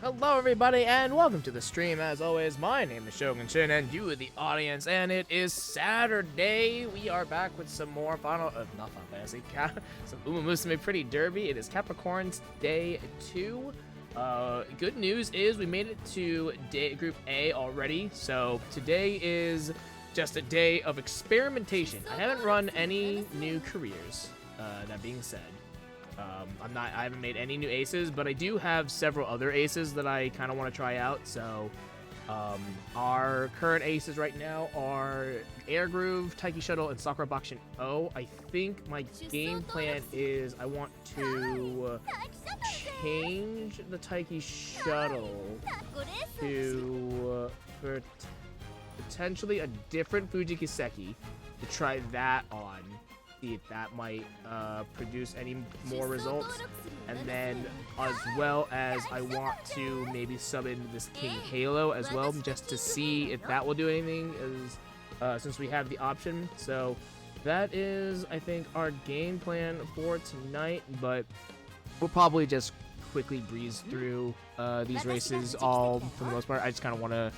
Hello everybody and welcome to the stream. As always, my name is Shogun Shin and you are the audience, and it is Saturday. We are back with some more not Final Fantasy, some Umamusume Pretty Derby. It is Capricorn's day 2. Good news is we made it to Group A already, so today is just a day of experimentation. I haven't run any new careers, that being said. I haven't made any new aces, but I do have several other aces that I kind of want to try out. So, our current aces right now are Air Groove, Taiki Shuttle, and Sakura Bakushin O. I think my game plan is I want to change the Taiki Shuttle to potentially a different Fuji Kiseki to try that on. If that might produce any more results, and then as well as I want to maybe sub in this King Halo as well, just to see if that will do anything, as since we have the option. So that is, I think, our game plan for tonight, but we'll probably just quickly breeze through these races all for the most part. I just kind of want to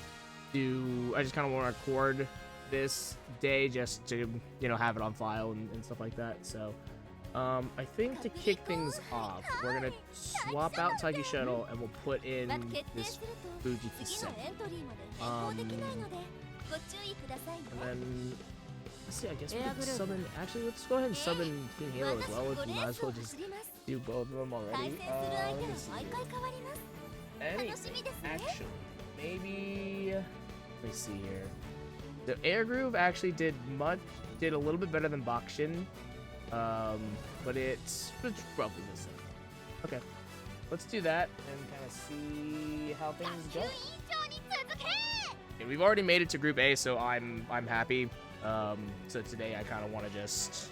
record this day just to, you know, have it on file and stuff like that. So I think to kick things off, we're gonna swap out Taiki Shuttle and we'll put in this Fuji Kiseki. And then let's see, I guess we could sub in, actually let's go ahead and sub in King Halo as well, if we might as well just do both of them already. Let me see here. Anything, actually, maybe, let me see here. The Air Groove actually did a little bit better than Bakushin, but it's roughly the same. Okay, let's do that and kind of see how things go. And we've already made it to Group A, so I'm happy. So today I kind of want to just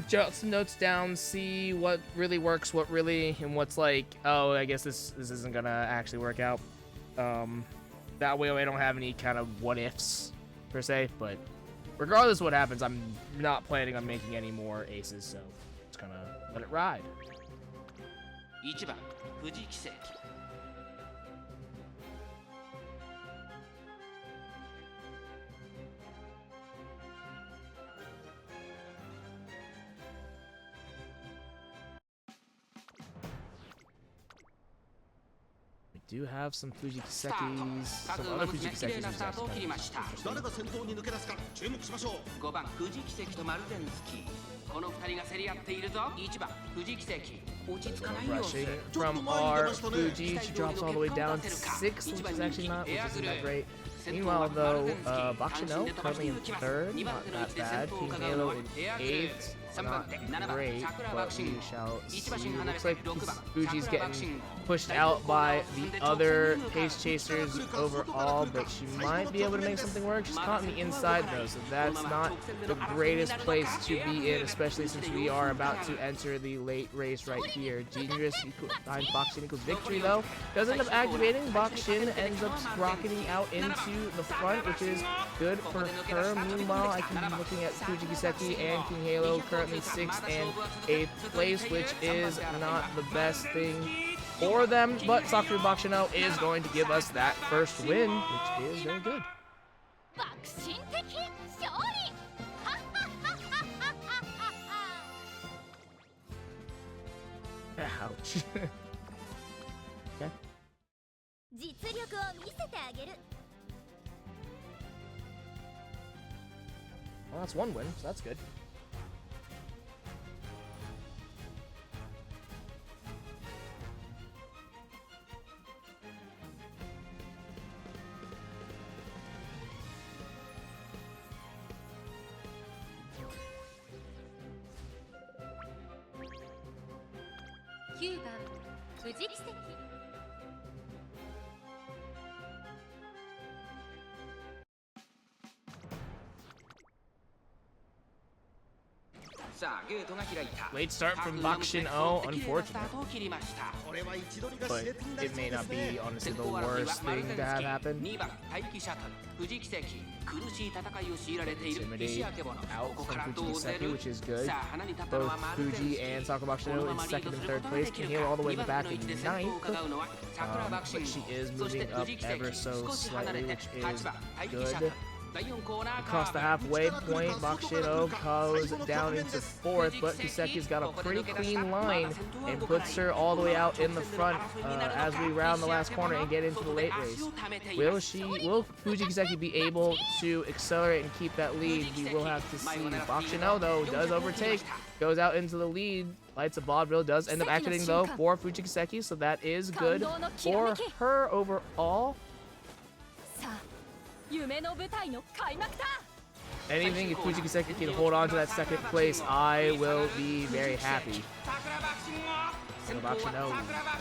jot some notes down, see what really works, and what's like, oh, I guess this isn't gonna actually work out. That way I don't have any kind of what-ifs, per se, but regardless of what happens, I'm not planning on making any more aces, so just gonna let it ride. 1番富士奇跡 Do have some Fuji Kisekis, some other Fuji Kisekis. 誰が先頭に抜け出すか注目しましょう。5番富士奇跡とマルゼンスキーこの2人が競り合っているぞ。1番富士奇跡落ち着かない様子 Rushing from our Fuji, she drops all the way down to 6th, which is actually not, which isn't that great. Meanwhile, though, Bakushin currently in 3rd, not that bad. King Halo in 8th, not great, but we shall see. Looks like Fuji's getting pushed out by the other pace chasers overall, but she might be able to make something work. She's caught in the inside, though, so that's not the greatest place to be in, especially since we are about to enter the late race right here. Genius finds Bakushin equals victory, though. Does end up activating. Bakushin ends up rocketing out into the front, which is good for her. Meanwhile, I can be looking at Fuji Kiseki and King Halo, currently 6th and 8th place, which is not the best thing for them, but Sakura Bakushin is going to give us that first win, which is very good. Ouch. Okay. Well, that's one win, so that's good. Late start from Bakshino, unfortunate. これは位置取りが But 熾烈になり it そう may で not すね be honestly the worst thing to have happen. 2番待機シャトル藤木関苦しい戦いを強いられている Intimidate 石明物 out ここ from からどう Fuji 出 Kiseki, る which is good. さあ花に立ったの Both はマルテン Fuji and Sakura Bakshino in second and third place. Can heal all the way back in ninth. But she is moving up ever so slightly, which is good. Across the halfway point, Bakshino goes down into fourth, but Kiseki's got a pretty clean line and puts her all the way out in the front as we round the last corner and get into the late race. Will Fuji Kiseki be able to accelerate and keep that lead? We will have to see. Bakshino, though, does overtake, goes out into the lead. Lights of Vaudeville does end up activating, though, for Fuji Kiseki, so that is good for her overall. Anything if Fuji Kiseki can hold on to that second place, I will be very happy. Bakshino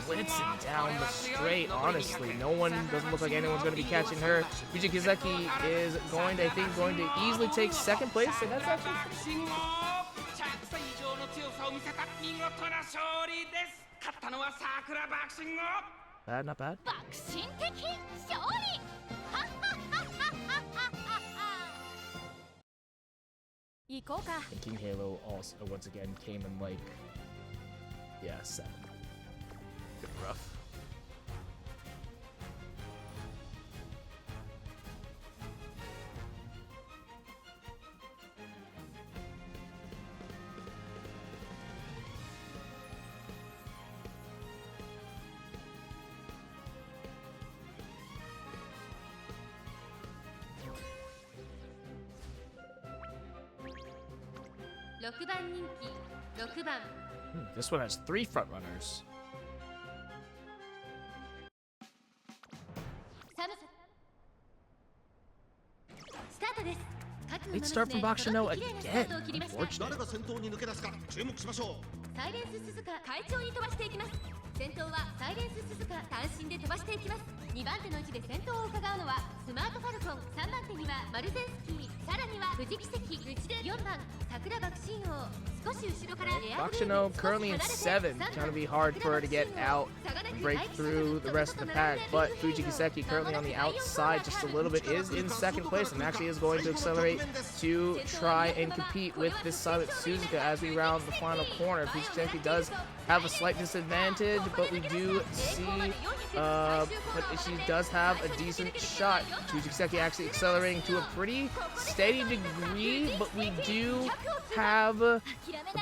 blitzing down the straight, honestly. No one, doesn't look like anyone's going to be catching her. Fuji Kiseki is going to easily take second place, and that's actually... Bad, not bad. And King Halo also once again came in like, yeah, 7. Bit rough. This one has 3 front runners. Late start from Bakshino again. Unfortunate. 誰が先頭に抜け出すか注目しましょうサイレンス鈴鹿快調に飛ばしていきます。先頭はサイレンス鈴鹿単身で飛ばしていきます。2番手の位置で先頭を伺うのはスマートファルコン、3番手にはマルゼンスキー、さらには藤木関、内で4番桜爆心王、少し後ろからエアグルー Bakshino currently in 7th. It's gonna be hard for her to get out and break through the rest of the pack. But Fuji Kiseki currently on the outside just a little bit is in second place and actually is going to accelerate to try and compete with this Silent Suzuka as we round the final corner. Fuji Kiseki does have a slight disadvantage, but we do see but she does have a decent shot. Fuji Kiseki actually accelerating to a pretty steady degree, but we do have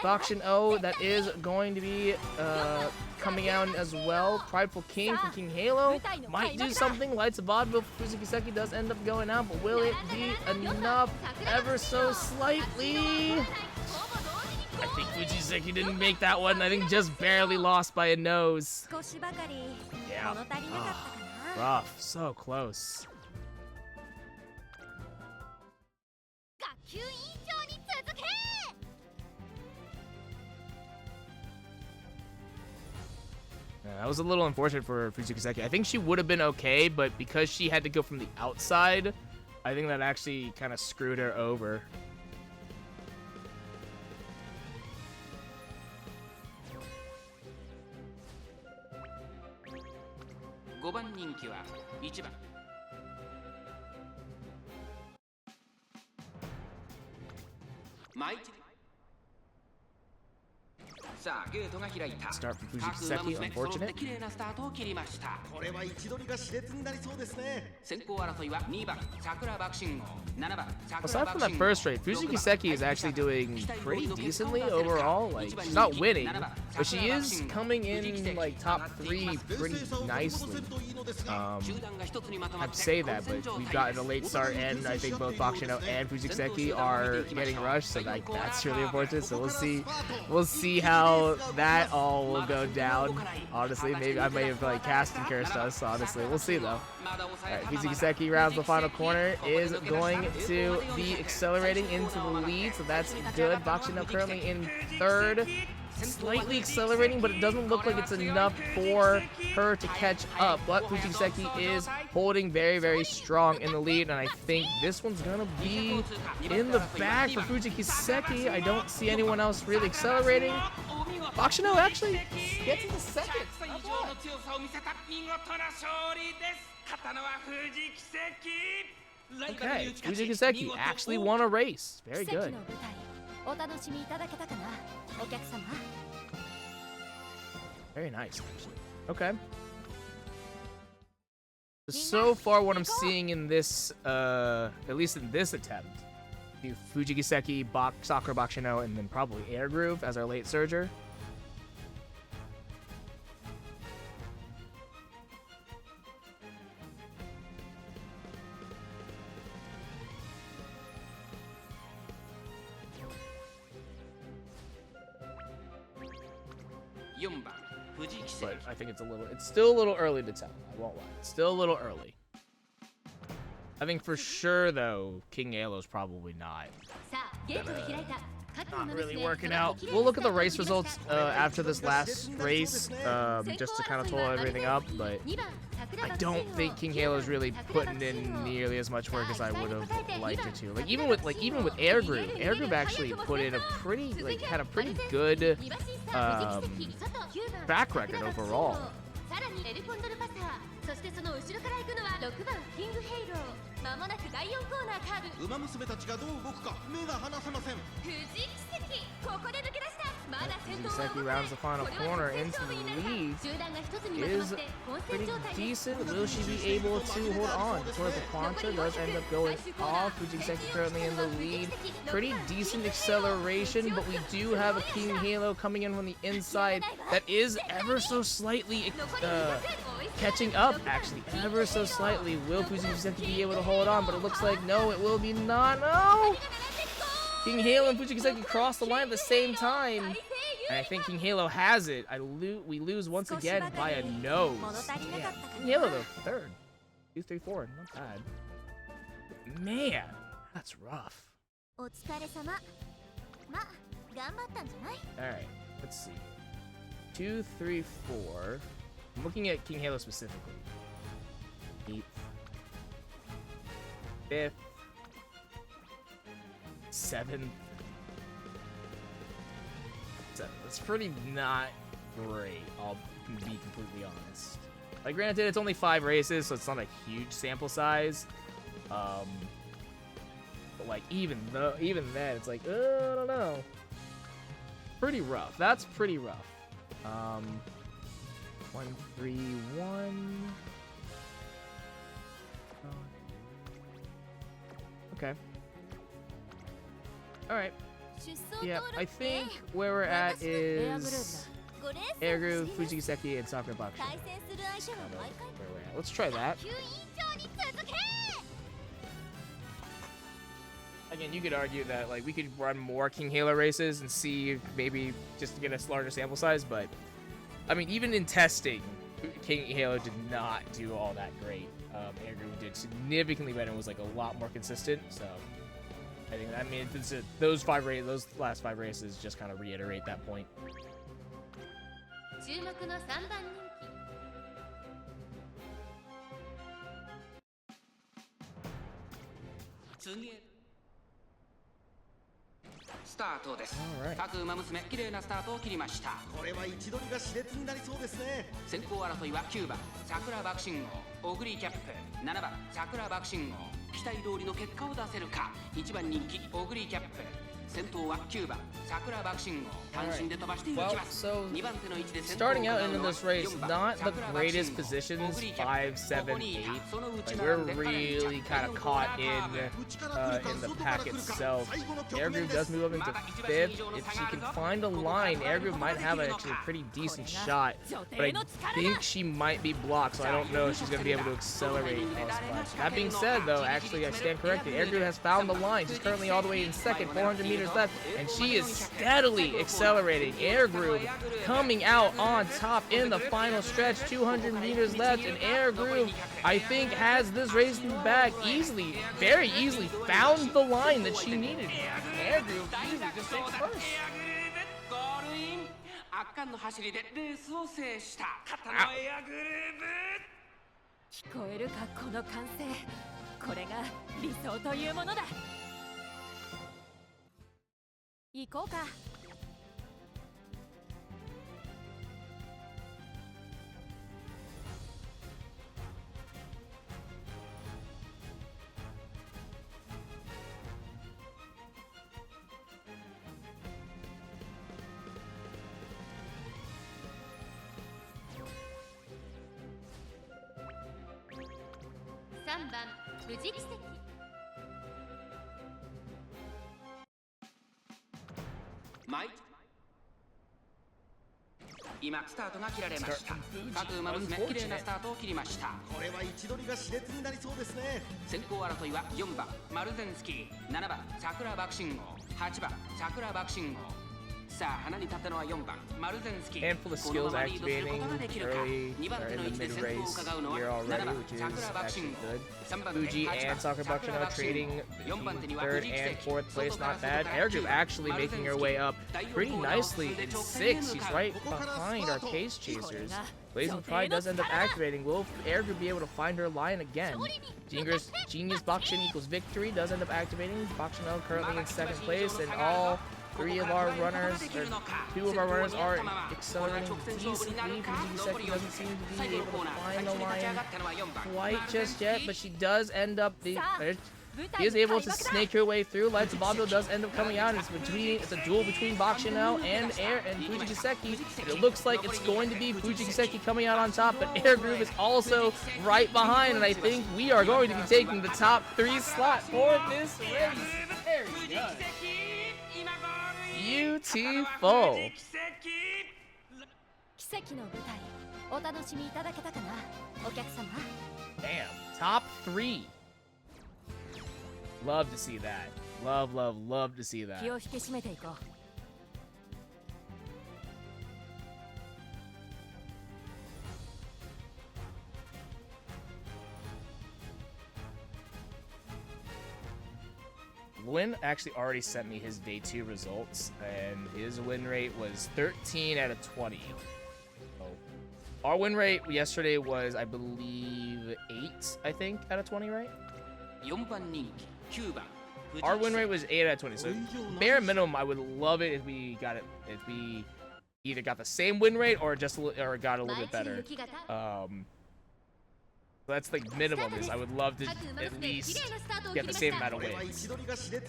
Bakshino that is going to be coming out as well. Prideful King from King Halo might do something. Lights of Vaudeville for Fuji Kiseki does end up going out, but will it be enough? Ever so slightly. I think Fuji Kiseki didn't make that one. I think just barely lost by a nose. Yeah. Oh, rough. So close. Yeah, that was a little unfortunate for Fuji Kiseki. I think she would have been okay, but because she had to go from the outside, I think that actually kind of screwed her over. Start from Fuji Kiseki, unfortunate. これは位置取りが熾烈になりそうですね Aside from that first rate, Fuji Kiseki is actually doing pretty decently overall. Like, she's not winning, but she is coming in like top 3 pretty nicely. I'd say that, but we've gotten a late start, and I think both Bakshino and Fuji Kiseki are getting rushed, so like that's really important. So we'll see how that all will go down. Honestly, maybe I may have like cast and cursed us. Honestly, we'll see though. Alright, Fuji Kiseki rounds the final corner, is going to be accelerating into the lead, so that's good. Bakshino currently in 3rd. slightly accelerating, but it doesn't look like it's enough for her to catch up. But Fujikiseki is holding very, very strong in the lead, and I think this one's gonna be in the bag for Fujikiseki. I don't see anyone else really accelerating. Bakshino actually gets into second. Okay, Fujikiseki actually won a race. Very good. Very nice, actually. Okay. So far, what I'm seeing in this, at least in this attempt, Fujikiseki, Sakura Bakshino, and then probably Air Groove as our late surger. But I think it's still a little early to tell. I won't lie. It's still a little early. I think for sure, though, King Alo's probably not really working out. We'll look at the race results after this last race, just to kind of total everything up, but I don't think King Halo's really putting in nearly as much work as I would have liked her to. Even with Air Groove actually put in a pretty, had a pretty good track record overall. Umamusume たちがどう動くか目が離せません。 Fujikiseki rounds the final corner into the lead. Is pretty decent. Will she be able to hold on? Towards the Quantra does end up going off. Fujikiseki currently in the lead. Pretty decent acceleration, but we do have a King Halo coming in from the inside that is ever so slightly catching up, actually, ever so slightly. Will Fujikiseki be able to hold on? But it looks like no, it will be not. No! King Halo and Fujikiseki cross the line at the same time. And I think King Halo has it. We lose once again by a nose. Yeah. King Halo, though, third. 2, 3, 4. Not bad. Man, that's rough. Alright, let's see. 2, 3, 4. I'm looking at King Halo specifically. 8th. 5th. 7th. It's pretty not great, I'll be completely honest. Like, granted, it's only 5 races, so it's not a huge sample size. But like, even then, it's like, I don't know. Pretty rough. That's pretty rough. 1, 3, 1. Okay. Alright. Yeah, I think where we're at is Air Groove, Fujikiseki, and Sakura Bakshino. Where we're at. Let's try that. Again, you could argue that like we could run more King Halo races and see maybe just to get a larger sample size, but I mean, even in testing, King Halo did not do all that great. Air Groove did significantly better and was like a lot more consistent. So I think those last 5 races just kind of reiterate that point. Alright. 各馬娘綺麗なスタートを切りました。これは位置取りが熾烈になりそうですね。先行争いは9番桜爆心王オグリーキャップ、7番桜爆心王期待通りの結果を出せるか。1番人気オグリーキャップ、先頭は9番桜爆心王単身で飛ばしていきます。2番手の位置で先頭を starting out into this race, not the greatest positions, 5, 7, 8. Like, we're really kind of caught in the pack itself. Air Groove does move up into 5th. If she can find a line, Air Groove might have actually a pretty decent shot, but I think she might be blocked, so I don't know if she's going to be able to accelerate as much. That being said, though, actually I stand corrected. Air Groove has found the line. She's currently all the way in 2nd, 400 meters left, and she is steadily accelerating. Air Groove coming out on top in the final stretch, 200 meters left, and Air Groove, I think, has this race in the bag easily, very easily found the line that she needed. Air Groove easily just takes first. 圧巻の走りでレースを制した勝ったのはエアグルー聞こえるかこの歓声。これが理想というものだ。行こうか。3番無事奇跡。マイ今スタートが切られました。各馬娘綺麗なスタートを切りました。これは位置取りが熾烈になりそうですね。先行争いは4番マルゼンスキー、7番桜爆信号、8番桜爆信号。さあ花に立ったのは4番マルゼンスキー。 Handful of この skills ままリードすることができるか。 activating 2番手 early の or 位 in 置 the で mid 先頭を race 伺うのは here 7 already, 番 which is 桜爆 actually 信号、 good. 3番手 Fuji 8 and 番 Soccer 桜 Bakshino 爆信号、 trading 4番手には third 藤木 and 関、 fourth place, 外から not bad. 外から Air Group actually making her way up pretty nicely in 6th. She's right ここからス behind タ our ート。 pace chasers. Blazing Pride does end up activating. Will Air Group be able to find her line again? Genius Bakshin equals victory does end up activating. Bakshino currently in 2nd place, and all 3 of our runners, or 2 of our runners are accelerating decently. Fuji doesn't seem to be able to find the line quite just yet, but she does end up she is able to snake her way through. Lights Bondo does end up coming out. It's a duel between Bakshino and Fuji Giseki. It looks like it's going to be Fuji Giseki coming out on top, but Air Group is also right behind, and I think we are going to be taking the top 3 slot for this race. Very good. Beautiful. 奇跡の舞台お楽しみいただけたかなお客様。 Damn, top 3. Love to see that. Love to see that. 気を引き締めていこう。Lynn actually already sent me his day 2 results, and his win rate was 13 out of 20. So, our win rate yesterday was, I believe, 8, I think, out of 20, right? 4番人気9番 Our win rate was 8 out of 20, so bare minimum, I would love it if we either got the same win rate or or got a little bit better. That's like minimum is I would love to at least get the same amount of wins.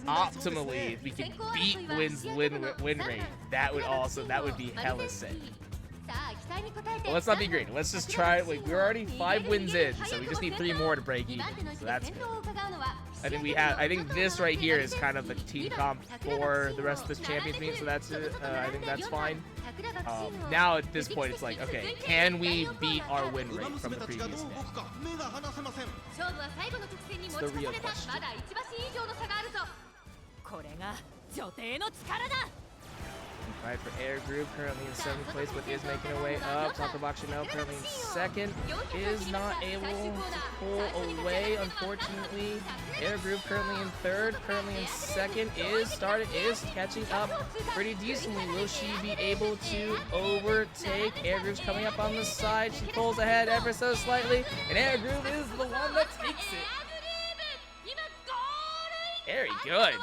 Optimally, if we could beat Lynn's win rate, that would be hella sick. Well, let's not be greedy. Let's just try it. Like, we're already 5 wins in, so we just need 3 more to break even. So that's good. I think this right here is kind of the team comp for the rest of this Champions meet, so that's it. I think that's fine. Now at this point, it's like, okay, can we beat our win rate from the previous day? It's the real question. これが女帝の力だ。 Right, for Air Group, currently in 7th place, but is making her way up. Soccer Bakshino, currently in 2nd, is not able to pull away, unfortunately. Air Group currently in 3rd, currently in 2nd, is catching up pretty decently. Will she be able to overtake? Air Group's coming up on the side. She pulls ahead ever so slightly, and Air Group is the one that takes it. Very good.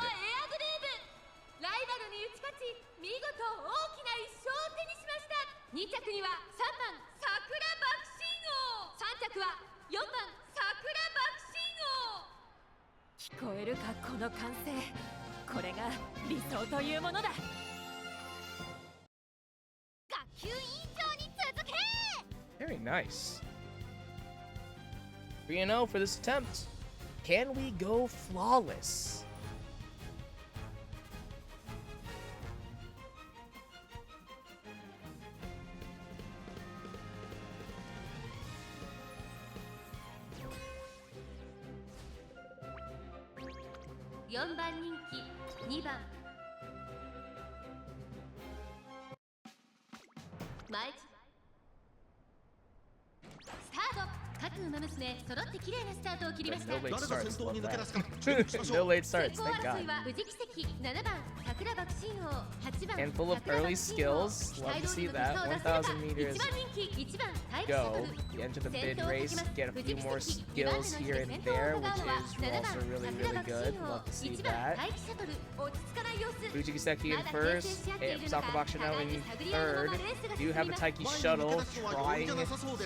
2着には3番桜爆心王、3着は4番桜爆心王。聞こえるかこの歓声。これが理想というものだ。学級委員長に続け。 Very nice. 3-0 for this attempt. Can we go flawless? $4番人気2番前スタート。各馬娘揃って綺麗なスタートを切りました。 No late 誰が先 starts. 頭に Love 抜け出すか that. No late starts. 先行 Thank 争い God. は藤木関7番桜 Handful of early skills. Love to see that. 1,000 meters. Go. You enter the mid race. Get a few more skills here and there, which is also really, really good. Love to see that. Fuji Giseki in first. Sakura Bakshino in third. Do have a Taiki shuttle trying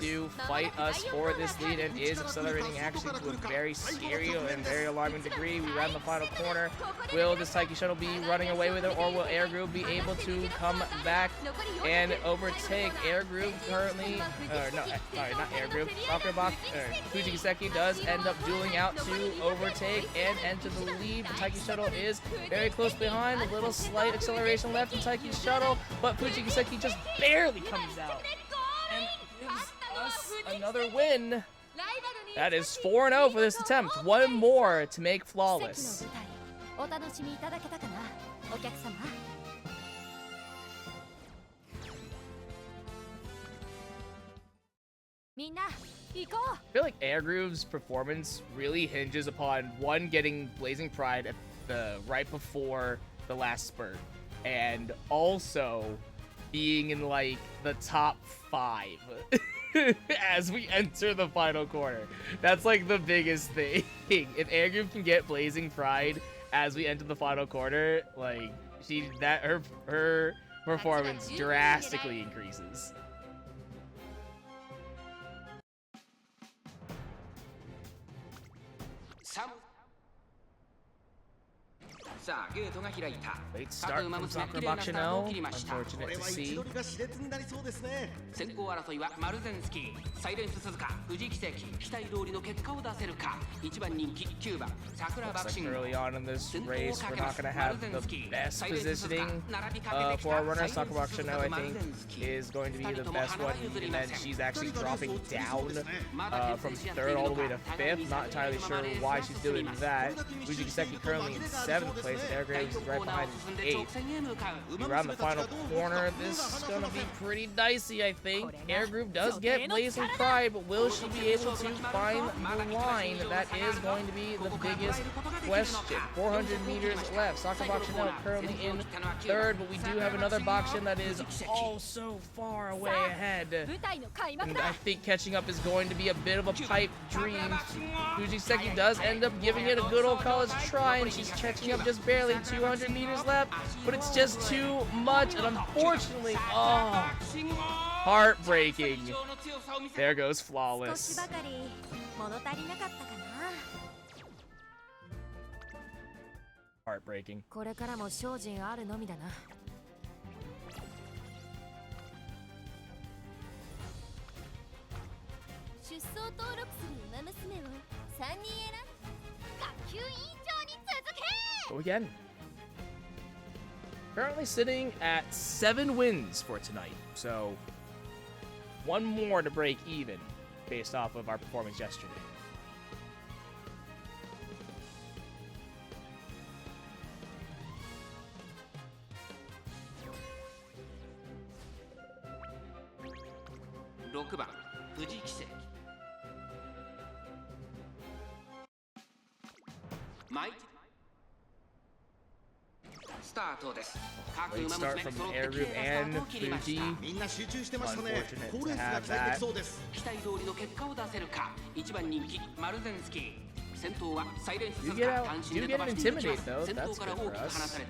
to fight us for this lead and is accelerating actually to a very scary and very alarming degree. We round the final corner. Will this Taiki shuttle be running away with it, or will Air Group be able to come back and overtake? Air Group currently, sorry, not Air Group. Fuji Giseki does end up dueling out to overtake and enter the lead. The Taiki shuttle is very close behind. A little slight acceleration left in Taiki shuttle, but Fuji Giseki just barely comes out and gives us another win. That is 4-0 for this attempt. One more to make flawless. お楽しみいただけたかな、お客様。みんな、行こう。I feel like Air Groove's performance really hinges upon one getting Blazing Pride at the right before the last spurt, and also being in like the top 5 as we enter the final quarter. That's like the biggest thing. If Air Groove can get Blazing Pride as we enter the final quarter, like her performance drastically increases. さあゲートが開いた。 Late start from Sakura Bakshino. Unfortunate to see. 先行争いはマルゼンスキー、サイレンス鈴鹿、藤木関、期待通りの結果を出せるか。1番人気9番桜爆心。 Early on in this race, we're not going to have the best positioning for our runner. Sakura Bakshino, I think, is going to be the best one, and then she's actually dropping down from 3rd all the way to 5th. Not entirely sure why she's doing that. Fuji Giseki currently in 7th place. Air Graves is right behind in 8th. Around the final corner, this is going to be pretty dicey, I think. Air Group does get Blazing Pride, but will she be able to find the line? That is going to be the biggest question. 400 meters left. Sakura Bakshino currently in 3rd, but we do have another Bakshin that is oh so far away ahead. And I think catching up is going to be a bit of a pipe dream. Fujiseki does end up giving it a good old college try, and she's catching up just barely. 200 meters left, but it's just too much, and unfortunately, oh, heartbreaking. There goes flawless. Heartbreaking. これからも精進あるのみだな。出走登録する馬娘を3人選ん学級委員長に続け。 Go again. Currently sitting at 7 wins for tonight, so one more to break even based off of our performance yesterday. Late start from Air Group and Fuji. Unfortunate to have that. Do get an intimidate though. That's good for us.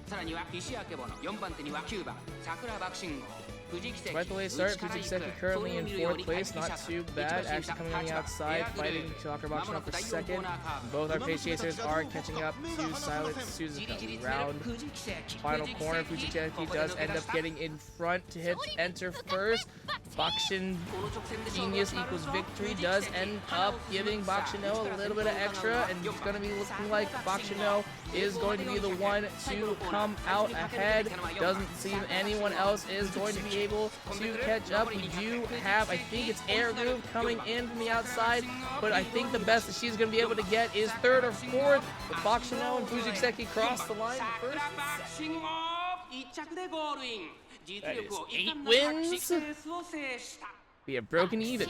さらには石明ボの4番手には9番桜爆心号 Despite the late start, Fuji Giseki currently in 4th place, not too bad. Actually coming on the outside, fighting Sakura Bakshino for 2nd. Both our pace chasers are catching up to Silent Suzuka. Round final corner, Fuji Giseki does end up getting in front to hit enter first. Bakshin genius equals victory does end up giving Bakshino a little bit of extra, and it's going to be looking like Bakshino is going to be the one to come out ahead. Doesn't seem anyone else is going to be able to catch up. We do have, I think it's Air Group coming in from the outside, but I think the best that she's going to be able to get is 3rd or 4th. But Bakshino and Fuji Giseki cross the line first. That is 8 wins. We have broken even.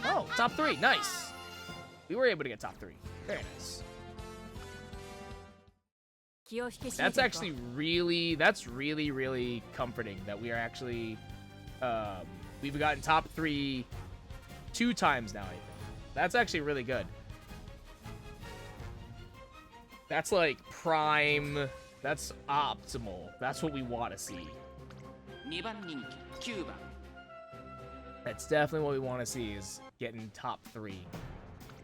Oh, top 3, nice. We were able to get top 3. Very nice. 気を引き締め That's ていこう actually really comforting that we are actually, we've gotten top 3 2 times now, I think. That's actually really good. That's like prime, that's optimal. That's what we want to see. 2番人気9番 That's definitely what we want to see, is getting top 3.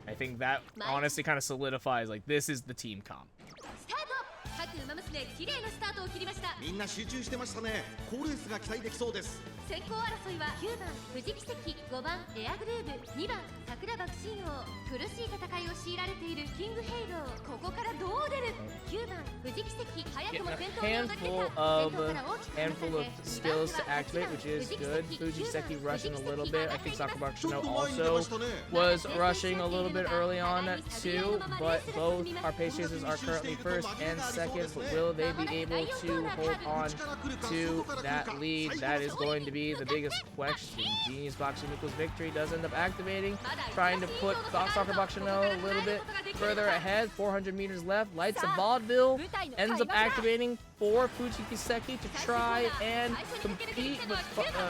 I think that honestly kind of solidifies, like, this is the team comp. スタート。各馬娘綺麗なスタートを切りました。みんな集中してましたね。好レースが期待できそうです。先行争いは9番富士奇跡、5番エアグルーヴ、2番桜爆心王。苦しい戦いを強いられているキングヘイロー。ここからどう出る。9番富士奇跡、早くも Getting 先頭に a 躍り出 handful た。 of 先頭から大きく離さ handful of れて skills to activate, which is good. Fujiseki rushing a little bit. I think Sakurabakushino also was rushing a little bit early on too, but both our pace chasers are currently first and second. But will they be able to hold on to that lead? That is going to be the biggest question. Genius Boxing-Nuko's victory does end up activating, trying to put Sakurabakushino a little bit further ahead. 400 meters left. Lights of Vaudeville ends up activating for Fujikiseki to try and compete, but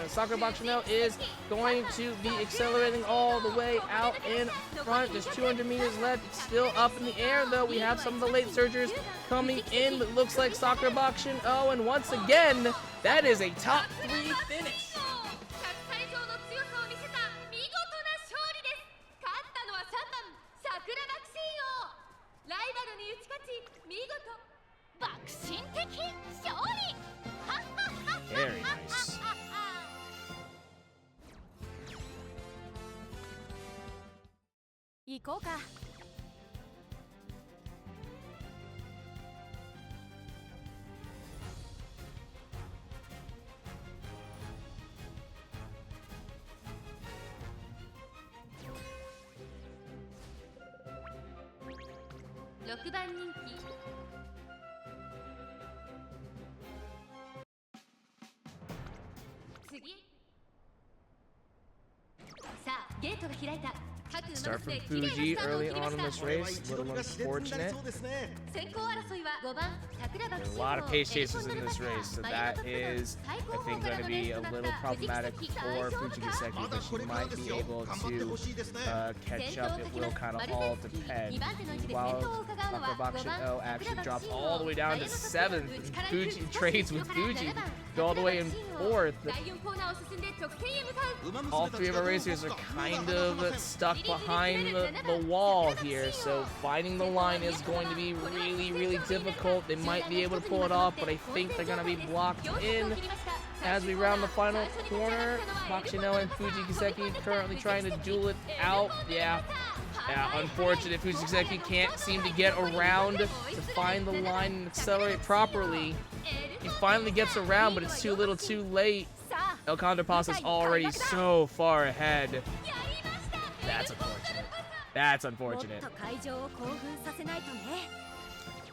Sakurabakushino is going to be accelerating all the way out in front. There's 200 meters left. It's still up in the air, though. We have some of the late surgers coming in, but looks like Sakurabakushino, and once again, that is a top 3 finish. 100歳以上の強さを見せた見事な勝利です。勝ったのは3番桜爆心王。ライバルに打ち勝ち見事爆心的勝利。 Very nice. 行こうか。6番人気次へ。さあゲートが開いた。各馬 Start 娘 from 綺麗な Fuji スタートを early 切りま on し in た。 this これは race. 位 A 置取り little が熾烈になり unfortunate. そうですね。先行争いは5番桜爆 There's 心 a lot of 王。 pace chases in this race, so that is, I think, going to be a little problematic for Fujikiseki, but she might be able to catch up. It will kind of all depend. While Sakurabakushino actually drops all the way down to 7th, and Fuji trades with Fuji, go all the way in 4th. 第4コーナーを進んで直線へ向かう。 All 3 of our racers are kind of stuck behind the wall here, so finding the line is going to be really difficult. They might be able to pull it off, but I think they're going to be blocked in as we round the final corner. Bakushino and Fujikiseki currently trying to duel it out. Yeah, unfortunate. Fujikiseki can't seem to get around to find the line and accelerate properly. He finally gets around, but it's too little too late. El Condorpasa's already so far ahead. That's unfortunate. That's もっ unfortunate. と会場を興奮させないとね。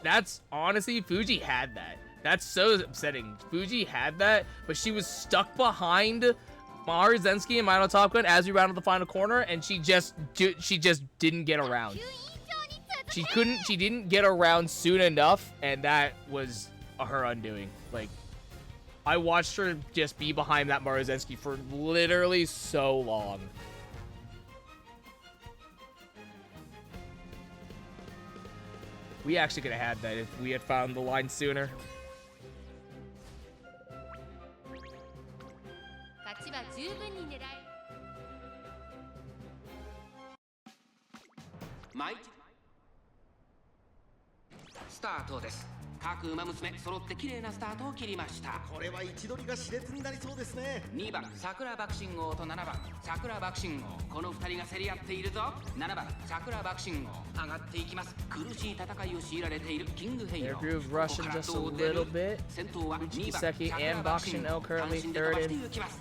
That's honestly, Fuji had that. That's so upsetting. Fuji had that, but she was stuck behind Maharu Zensky and Mino Top Gun as we rounded the final corner, and she just didn't get around. She didn't get around soon enough, and that was her undoing. Like, I watched her just be behind that Maharu Zensky for literally so long. We actually could have had that if we had found the line sooner. 勝ちは十分に狙え。毎日スタートです。各馬娘揃って綺麗なスタートを切りました。これは位置取りが熾烈になりそうですね。2番桜爆心王と7番桜爆心王、この2人が競り合っているぞ。7番桜爆心王上がっていきます。苦しい戦いを強いられているキングヘイロ Air ー。 Groove rushing just a little bit. 先頭は2番 Fujikiseki and Bakushino currently 3rd and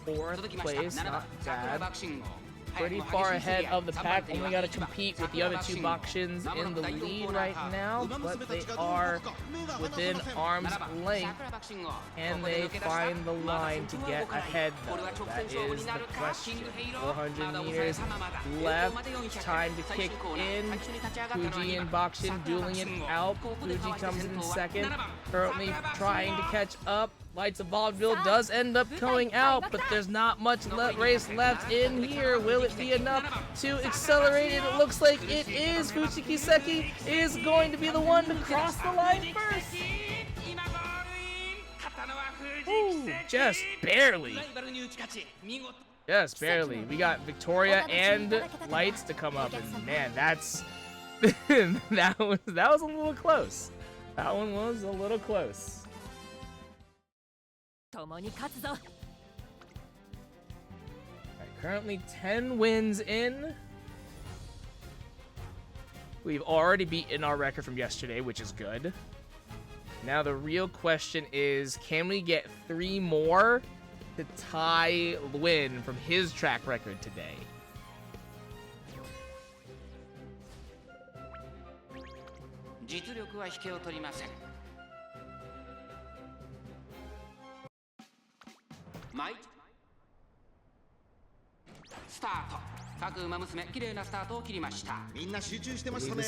4th place. Not bad. pretty far ahead of the pack. Only got to compete with the other two Bakshins in the lead right now, but they are within arm's length. Can they find the line to get ahead, though? That is the question. 400 meters left. Time to kick in. Fuji and Bakshin dueling it out. Fuji comes in second, currently trying to catch up. Lights of Vaudeville does end up going out, but there's not much race left in here. Will it be enough to accelerate it? It looks like it is. Fuji Kiseki is going to be the one to cross the line first. Ooh, just barely. Just barely. We got Victoria and Lights to come up, and man, that's that was a little close. That one was a little close. Alright, currently 10 wins in. We've already beaten our record from yesterday, which is good. Now the real question is, can we get 3 more to tie win from his track record today? This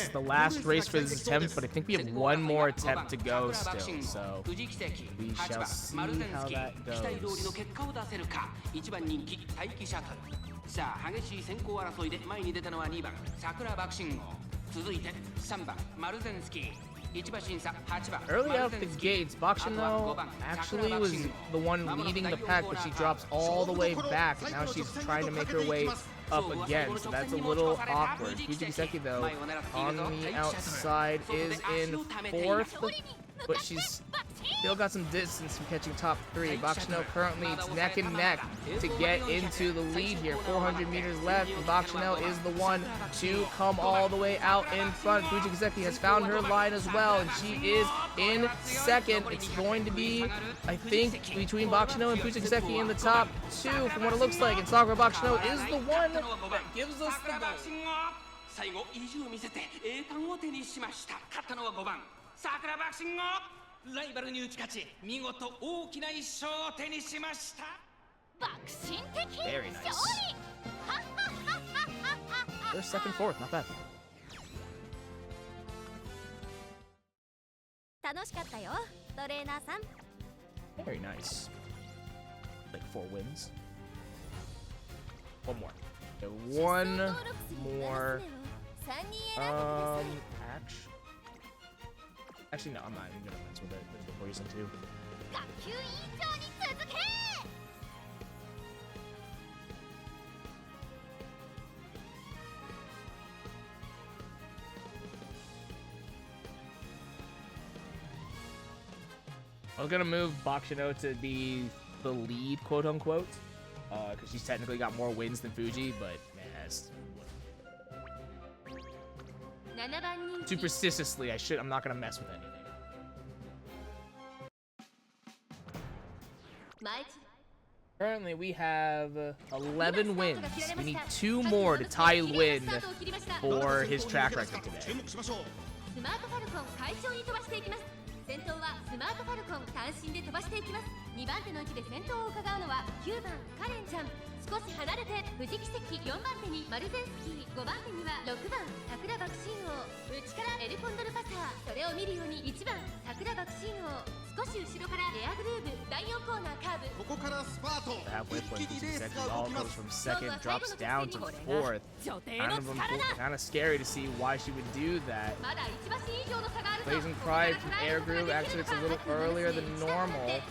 is the last race for this attempt, but I think we have one more attempt to go still, so we shall see how that goes. さあ激しい先行争いで前に出たのは2番桜爆信号続いて3番マルゼンスキー Early out the gates, Bakshino actually was the one leading the pack, but she drops all the way back. Now she's trying to make her way up again, so that's a little awkward. Fuji Kiseki, though, on the outside is in 4th, but she's still got some distance from catching top 3. Bakshino currently, it's neck and neck to get into the lead here. 400 meters left, and Bakshino is the one to come all the way out in front. Fuji Kiseki has found her line as well, and she is in second. It's going to be, I think, between Bakshino and Fuji Kiseki in the top 2 from what it looks like, and Sakura Bakshino is the one that gives us the goal. 最後意地を見せて栄冠を手にしました。勝ったのは5番桜爆信号。ライバルに打ち勝ち見事大きな1勝を手にしました。爆心的勝利。 Very nice. First, second, fourth, not bad. 楽しかったよ、トレーナーさん。 Very nice. Like 4 wins. One more. Okay, one more. Actually, no, I'm not even gonna mess with it. There's no reason to. 学級委員長に続け。 I was gonna move Bakshino to be the lead, quote unquote, because she's technically got more wins than Fuji, but man, that's superstitiously, I'm not gonna mess with anything. Currently, we have 11 wins. We need 2 more to tie win for his track record today. 先頭はスマートファルコン単身で飛ばしていきます。2番手の位置で先頭を伺うのは9番カレンちゃん。少し離れて富士奇跡、4番手にマルゼンスキー、5番手には6番桜爆心王、内からエルコンドルパサー。それを見るように1番桜爆心王、少し後ろからエアグルーヴ、第4コーナーカーブ。ここからスパート。 Halfway point, all goes from second, drops down to 4th. Kind of scary to see why she would do that. Blazing Pride from Air Groove actually it's a little earlier than normal.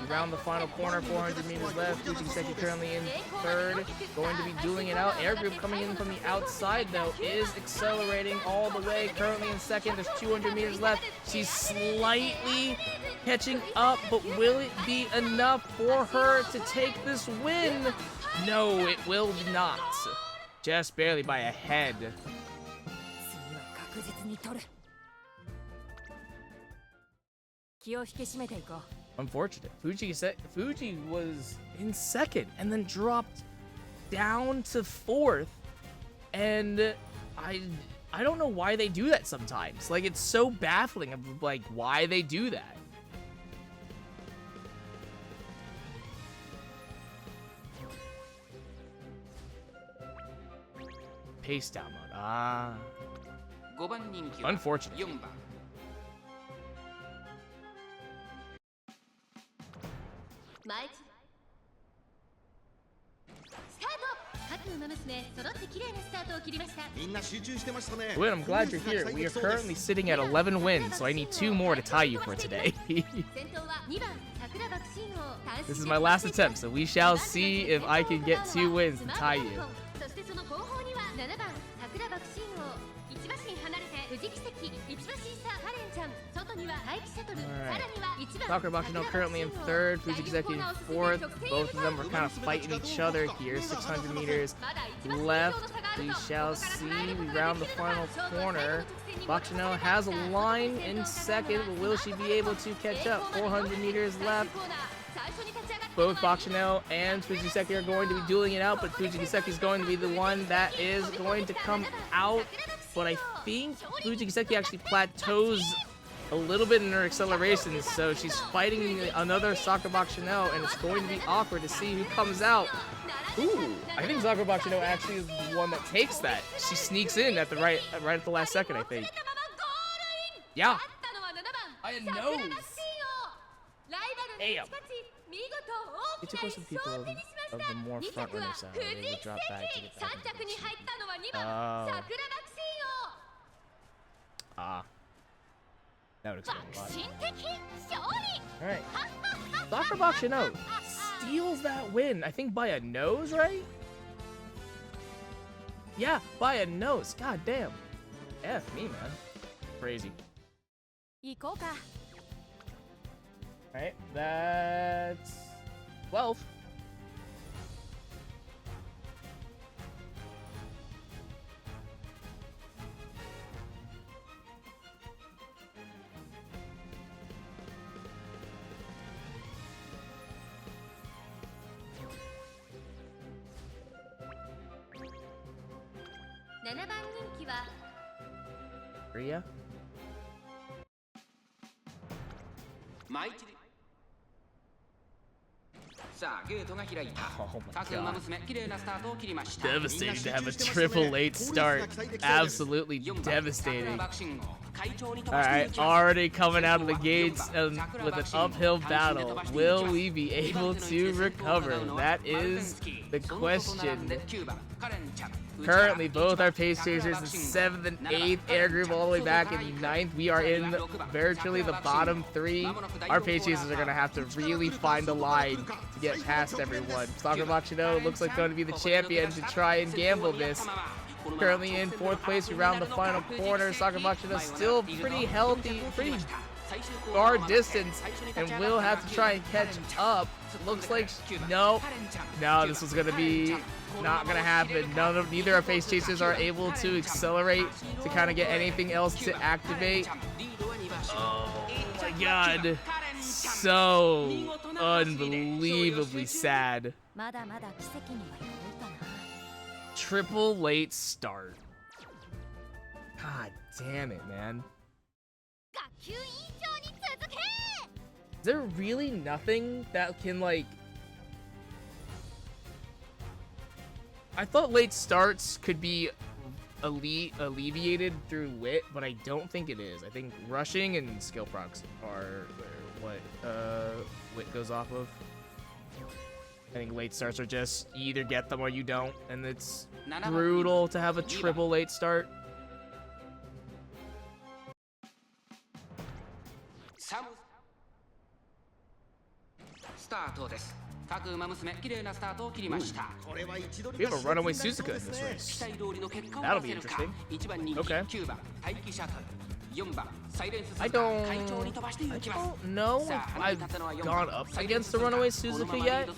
Around the final corner, 400 meters left. Fuji Kiseki currently in 3rd, going to be dueling it out. Air Groove coming in from the outside though is accelerating all the way. Currently in 2nd, there's 200 meters left. She's slightly catching up, but will it be enough for her to take this win? No, it will not. Just barely by a head. Unfortunate. Fuji was in 2nd and then dropped down to 4th, and I don't know why they do that sometimes. Like, it's so baffling of like why they do that. Pace down mode. Ah. Unfortunate. 4番前地スタート各馬娘揃って綺麗なスタートを切りましたみんな集中してましたね Win, I'm glad you're here. We are currently sitting at 11 wins, so I need 2 more to tie you for today. 先頭は2番桜爆心王 This is my last attempt, so we shall see if I can get 2 wins to tie you. そしてその後方には7番桜爆心王1馬身離れて藤木関1馬身差カレンちゃん外には大気シャトルさらには1番 Sakura Bakshino currently in 3rd, Fujikiseki in 4th. Both of them are kind of fighting each other here. 600 meters left. We shall see. We round the final corner. Bakshino has a line in 2nd, but will she be able to catch up? 400 meters left. Both Bakshino and Fujiseki are going to be dueling it out, but Fujiseki is going to be the one that is going to come out. But I think Fujiseki actually plateaus a little bit in her acceleration, so she's fighting another Sakura Bakshino, and it's going to be awkward to see who comes out. Ooh, I think Sakura Bakshino actually is the one that takes that. She sneaks in at the right at the last second, I think. Yeah. I know. Damn. It took us some people of the more front runners out. They would drop back to get back. Oh. Ah. That would explain a lot. Alright. Sakura Bakshino steals that win, I think by a nose, right? Yeah, by a nose. God damn. F me, man. Crazy. Alright, that's 12. Rhea? さあゲートが開いた Oh my 各馬娘綺麗なスタートを切りました Devastating to have a triple late start. Absolutely devastating. Alright, already coming out of the gates with an uphill battle. Will we be able to recover? That is the question. Currently, both our pace chasers in 7th and 8th, air group all the way back in 9th. We are in virtually the bottom 3. Our pace chasers are going to have to really find a line to get past everyone. Sakura Bakshino looks like going to be the champion to try and gamble this. Currently in 4th place, we round the final corner. Sakura Bakshino still pretty healthy, pretty far distance, and will have to try and catch up. Looks like no, this was going to be not gonna happen. Neither our face chasers are able to accelerate to kind of get anything else to activate. Oh my god. So unbelievably sad. Triple late start. God damn it, man. Is there really nothing that can, like... I thought late starts could be alleviated through wit, but I don't think it is. I think rushing and skill procs are what wit goes off of. I think late starts are just you either get them or you don't, and it's brutal to have a triple late start. We have a runaway Suzuka in this race. That'll be interesting. Okay. I don't know if I've gone up against the runaway Suzuka yet. To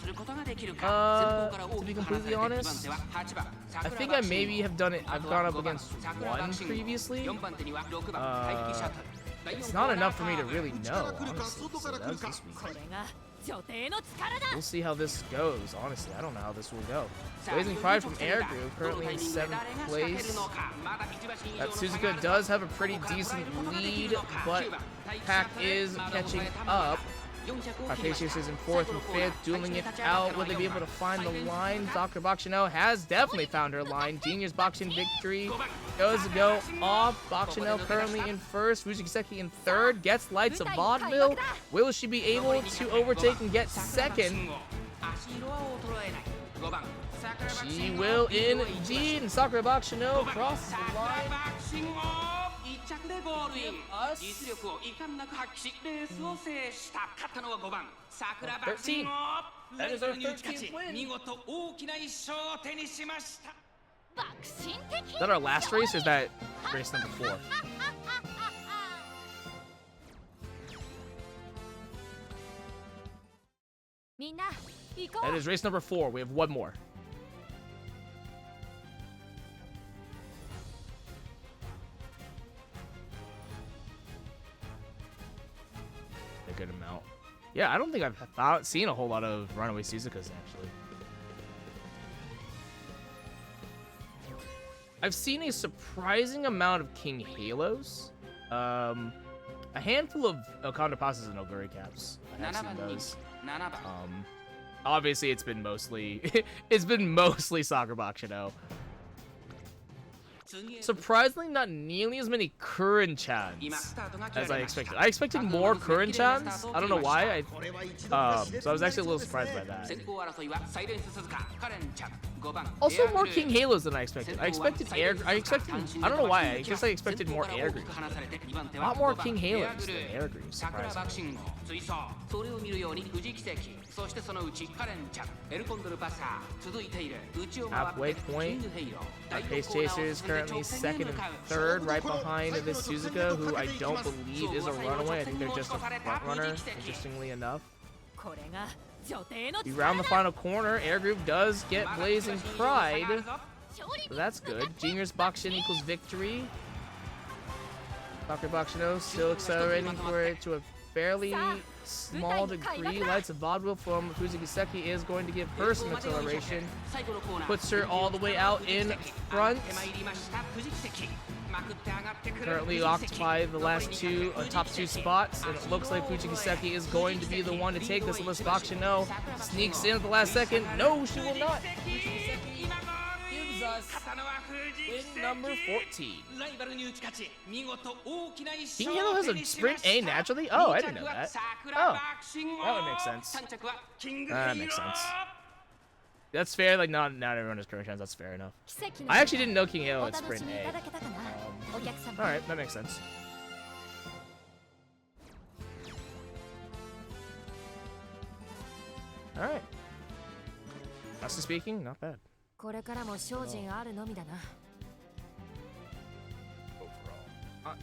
be completely honest, I think I maybe have done it. I've gone up against one previously. it's not enough for me to really know, honestly. So that's this week. これが女帝の力だ We'll see how this goes. Honestly, I don't know how this will go. Blazing Pride from Air Group, currently in 7th place. That Suzuka does have a pretty decent lead, but Pack is catching up. Patricius is in 4th and 5th, dueling it out. Will they be able to find the line? Dr. Bakshino has definitely found her line. Genius Bakshin victory does go off. Bakshino currently in 1st. Fujikiseki in 3rd. Gets Lights of Vaudeville. Will she be able to overtake and get 2nd? She will indeed. And Sakura Bakshino crosses the line. 1着でゴールイン実力を遺憾なく発揮しレースを制した勝ったのは5番桜爆心をライバルに打ち勝ち見事大きな1勝を手にしました Is that our last race or is that race number 4? That is race number 4. We have one more. A good amount. Yeah, I don't think I've seen a whole lot of Runaway Suzukas, actually. I've seen a surprising amount of King Halos. A handful of Okanda Passes and Oguri Caps. I have seen those. Obviously, it's been mostly Sakura Bakshino. Surprisingly, not nearly as many Kuren-chans as I expected. I expected more Kuren-chans. I don't know why. So I was actually a little surprised by that. Also, more King Halos than I expected. I expected I don't know why. I guess I expected more Air Greaves. A lot more King Halos than Air Greaves, surprisingly. Halfway point. Our Pace Chaser is currently 2nd and 3rd, right behind this Suzuka, who I don't believe is a runaway. I think they're just a front runner, interestingly enough. We round the final corner. Air Group does get Blazing Pride. So that's good. Genius Bakshin equals victory. Dr. Bakshino still accelerating for it to a fairly small degree. Lights of Vaudeville from Fujikiseki is going to give her some acceleration. Puts her all the way out in front. Currently occupy the last top two spots, and it looks like Fujikiseki is going to be the one to take this. Unless Bakshino sneaks in at the last second. No, she will not. Fujikiseki gives us win number 14. King Halo has a sprint A naturally? Oh, I didn't know that. Oh, that would make sense. That makes sense. That's fair, like not everyone has current chance, that's fair enough. I actually didn't know King Halo had sprint A. Alright, that makes sense. Alright. Honestly speaking, not bad. Overall. Not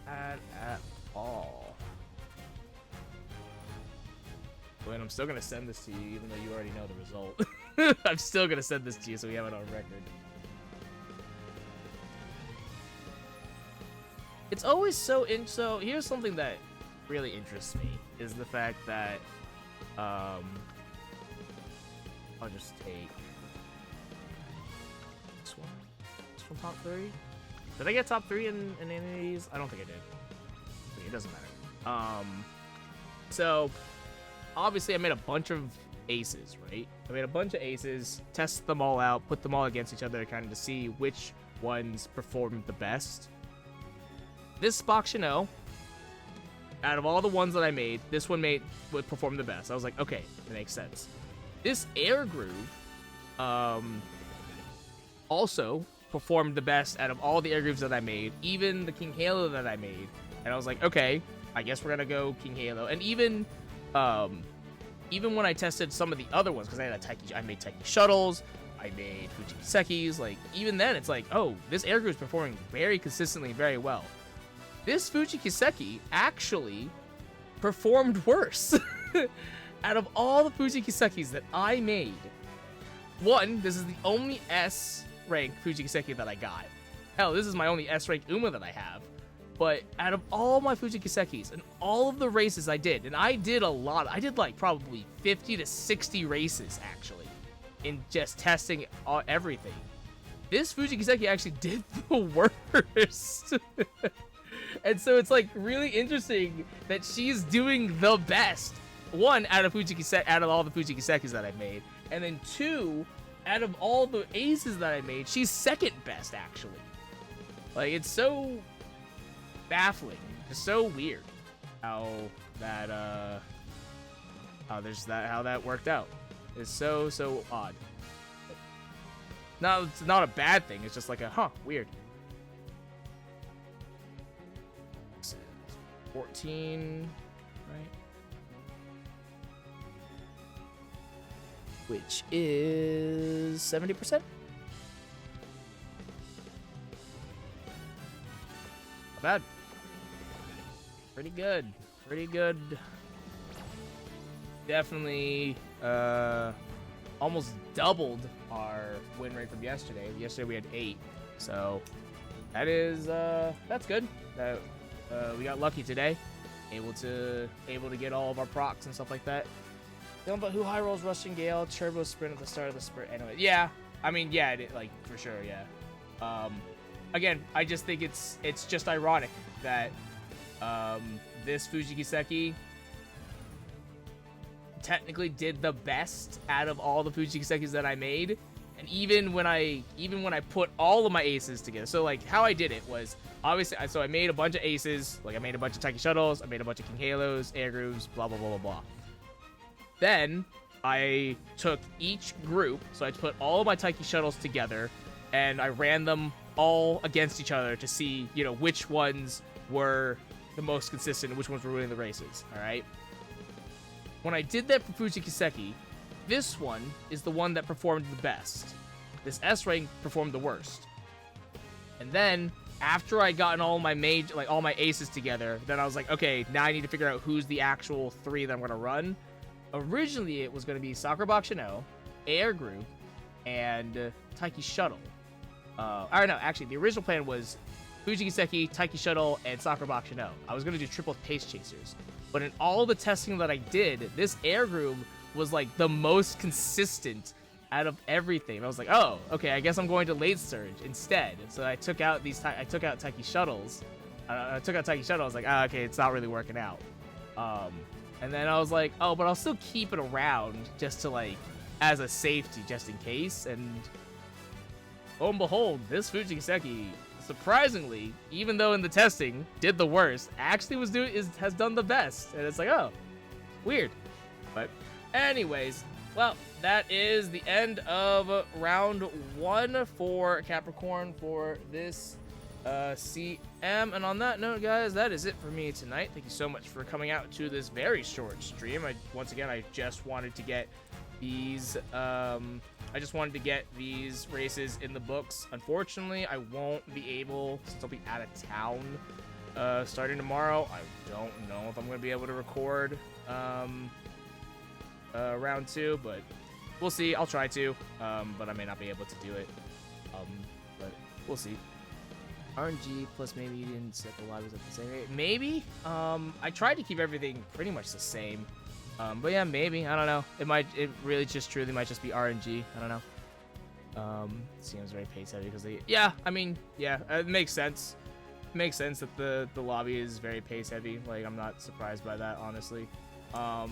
bad at all. Wait, I'm still gonna send this to you, even though you already know the result. I'm still gonna send this to you so we have it on record. It's always so here's something that really interests me is the fact that I'll just take this one. It's from top 3. Did I get top 3 in any of these? I don't think I did. Okay, it doesn't matter. So obviously I made a bunch of aces, right? I made a bunch of aces, tested them all out, put them all against each other kind of to see which ones performed the best. This Bakshino, out of all the ones that I made, this one would perform the best. I was like, okay, it makes sense. This Air Groove also performed the best out of all the Air Grooves that I made, even the King Halo that I made. And I was like, okay, I guess we're gonna go King Halo. And even when I tested some of the other ones, because I made Taiki Shuttles, I made Fujikisekis, like, even then, it's like, oh, this Air Groove is performing very consistently, very well. This Fujikiseki actually performed worse. Out of all the Fujikisekis that I made, one, this is the only S-rank Fujikiseki that I got. Hell, this is my only S-rank Uma that I have. But out of all my Fujikisekis and all of the races I did, and I did a lot, I did like probably 50 to 60 races actually in just testing everything. This Fujikiseki actually did the worst. And so it's like really interesting that she's doing the best. One, out of all the Fujikisekis that I made, and then two, out of all the aces that I made, she's second best actually. Like, it's so baffling. It's so weird how that how that worked out. It's so odd. No, it's not a bad thing. It's just like a weird. 14, right? Which is 70%. Not bad. Pretty good. Pretty good. Definitely almost doubled our win rate from yesterday. Yesterday we had 8. So that is that's good. That we got lucky today. Able to get all of our procs and stuff like that. Don't know about who high rolls Russian Gale, Turbo Sprint at the start of the sprint. Anyway, yeah. I mean, yeah, like for sure, yeah. Again, I just think it's just ironic that this Fujikiseki technically did the best out of all the Fujikisekis that I made, and even when I put all of my aces together. So like how I did it was obviously, so I made a bunch of aces, like I made a bunch of Taiki Shuttles, I made a bunch of King Halos, Air Grooves, blah blah blah blah blah. Then I took each group, so I put all of my Taiki Shuttles together, and I ran them all against each other to see, you know, which ones were the most consistent and which ones were winning the races, alright? When I did that for Fujikiseki, this one is the one that performed the best. This S rank performed the worst. And then, after I gotten all my all my aces together, then I was like, okay, now I need to figure out who's the actual 3 that I'm going to run. Originally, it was going to be Sakura Bakshino, Air Group, and Taiki Shuttle. Or no, actually, the original plan was Fujikiseki, Taiki Shuttle, and Sakura Bakshino. I was going to do triple Pace Chasers. But in all the testing that I did, this Air Group was like the most consistent out of everything. I was like, oh, okay, I guess I'm going to Late Surge instead. So I took out Taiki Shuttles. I took out Taiki Shuttle. I was like, oh, okay, it's not really working out. And then I was like, oh, but I'll still keep it around just to like, as a safety, just in case. And lo and behold, this Fujikiseki, surprisingly, even though in the testing did the worst, actually has done the best. And it's like, oh, weird. But anyways, well, that is the end of round 1 for Capricorn for this CM. And on that note, guys, that is it for me tonight. Thank you so much for coming out to this very short stream. Once again, I just wanted to get these races in the books. Unfortunately, I won't be able, since I'll be out of town starting tomorrow. I don't know if I'm going to be able to record round 2, but we'll see. I'll try to, but I may not be able to do it. But we'll see. RNG plus maybe you didn't set the lobbies at the same rate. Maybe. I tried to keep everything pretty much the same. But yeah, maybe. I don't know. It really just truly might just be RNG. I don't know. Seems very pace heavy because yeah, I mean, yeah, it makes sense. It makes sense that the lobby is very pace heavy. Like, I'm not surprised by that, honestly. I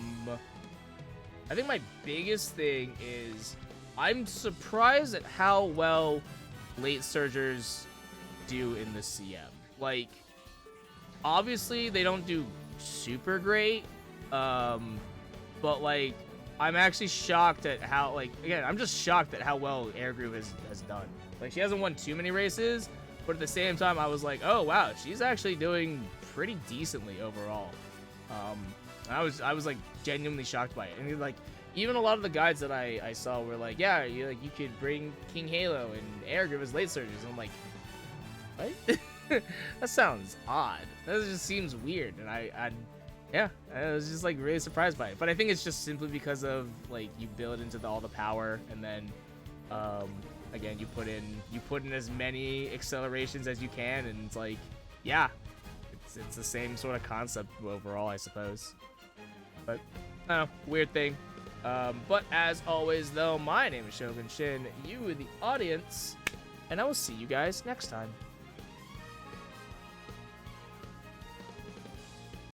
think my biggest thing is I'm surprised at how well late surgers do in the CM. Like, obviously they don't do super great, but like I'm actually shocked at how, like, again, I'm just shocked at how well Air Groove has done. Like, she hasn't won too many races, but at the same time I was like, oh wow, she's actually doing pretty decently overall. I was like genuinely shocked by it. And like, even a lot of the guides that I saw were like, yeah, you could bring King Halo and Air Groove as late surgers. And I'm like, what? That sounds odd. That just seems weird. And yeah, I was just like really surprised by it. But I think it's just simply because of like you build into all the power, and then again you put in as many accelerations as you can, and it's like, yeah, it's the same sort of concept overall, I suppose. But I don't know, weird thing. But as always, though, my name is Shogun Shin, you the audience, and I will see you guys next time.